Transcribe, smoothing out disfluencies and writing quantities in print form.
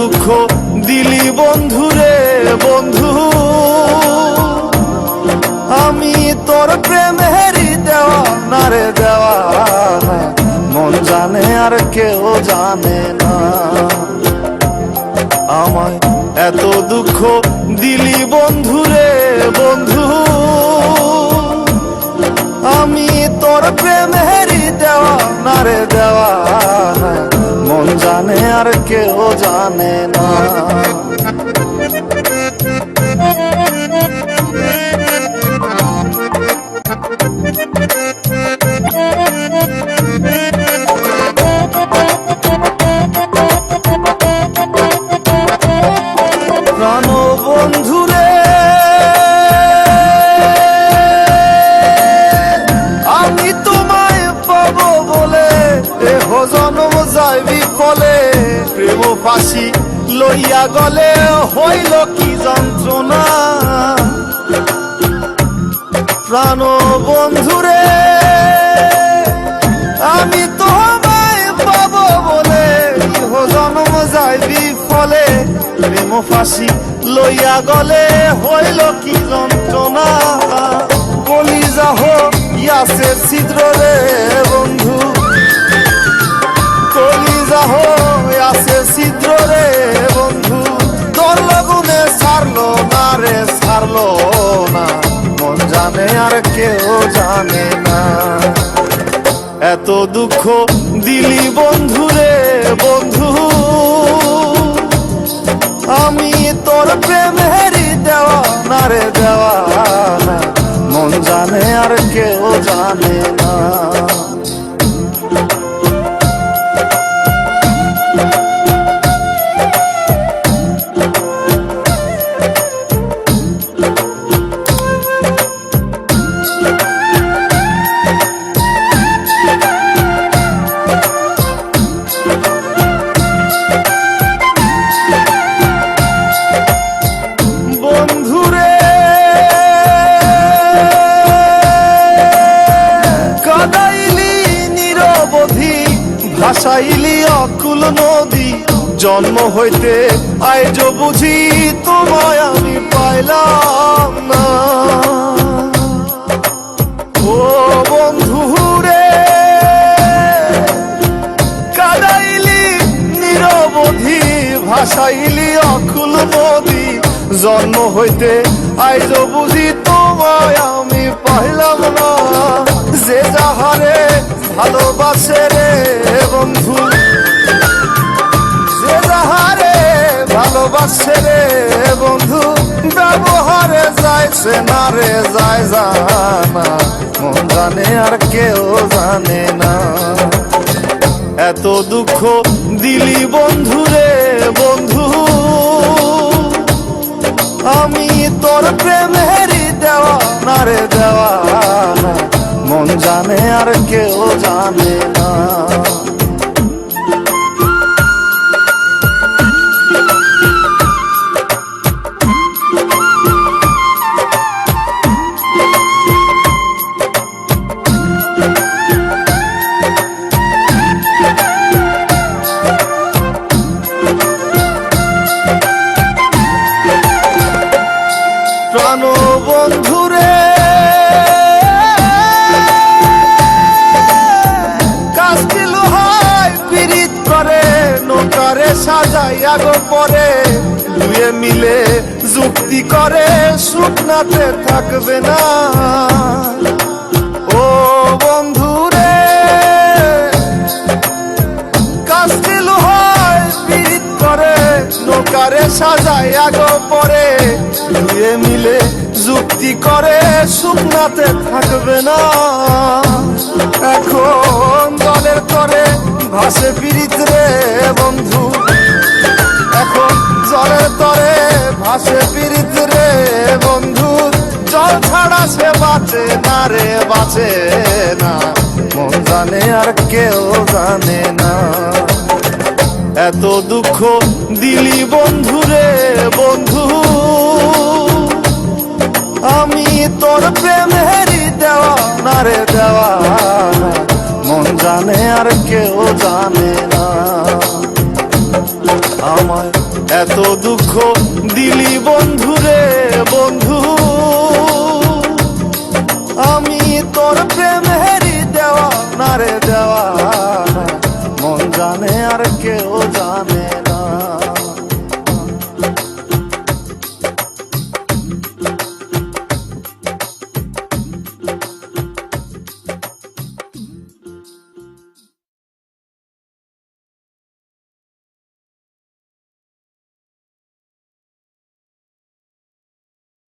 দুঃখ দিলি বন্ধু রে বন্ধু, আমি তোর প্রেমেরই দেওয়ানা রে দেওয়ানা, মন জানে আর কেউ জানে না। আমায় এত দুঃখ দিলি বন্ধু রে বন্ধু, আমি তোর প্রেমেরই দেওয়ানা রে দেওয়ানা, মন জানে আর কেউ জানে না। প্রাণ বন্ধু রে আমি তোমায় পাবো বলে এহ জন্ম যায় বিফলে, প্রেম ফাঁসি লইয়া গলে হইল কি যন্ত্রণা। প্রাণ বন্ধু রে আমি তোমায় পাবো বলে এহ জন্ম যায় বিফলে, প্রেম ফাঁসি লইয়া গলে হইল কি যন্ত্রণা। কলিজা হইয়াছে ছিদ্র রে বন্ধু, কলিজা হইয়াছে ছিদ্র রে বন্ধু, তোর লগুনে ছাড়লো না রে ছাড়লো না, মন জানে আর কেউ জানে না। এত দুঃখ দিলি বন্ধু রে বন্ধু, আমি তোর প্রেমেরই দেওয়ানা রে দেওয়ানা, মন জানে আর কেউ জানে না। ভাসাইলি অকুল নদী, জন্ম হইতে আইজ বুঝি তোমায় আমি পাইলাম না। ও বন্ধু রে কাদাইলি নিরবধি, ভাসাইলি অকুল নদী, জন্ম হইতে আইজ বুঝি তোমায় আমি পাইলাম না। যে যাহারে ভালোবাসে রে বন্ধু, যে যাহারে ভালোবাসে রে বন্ধু, ব্যবহারে যাইছে না রে যায় জানা, মন জানে আর কেউ জানে না। এত দুঃখ দিলি বন্ধু রে বন্ধু, আমি তোর প্রেমেরই দেওয়ানা রে দেওয়ানা, মন জানে আর কেউ জানে না। প্রাণ বন্ধু রে কাস্তি লোহায় পিরিত করে, নৌকারে সাজাইয়া গো পরে, দুয়ে মিলে যুক্তি করে শুকনাতে থাকবে না। ও বন্ধু রে কাস্তি লোহায় পিরিত করে, নৌকারে সাজাইয়া গো পরে, দুয়ে মিলে যুক্তি করে শুকনাতে থাকবে না। এখন দলের করে ভাসে পিরিত রে বন্ধু, এখন জলের তরে ভাসে পিরিত রে বন্ধু, জল ছাড়া সে বাঁচে না রে বাঁচে না, মন জানে আর কেউ জানে না। এত দুঃখ দিলি বন্ধু রে বন্ধু, আমি তোর প্রেমেরই দেওয়ানা রে দেওয়ানা, মন জানে আর কেউ জানে না। আমায় এত দুঃখ দিলি বন্ধু রে বন্ধু, আমি তোর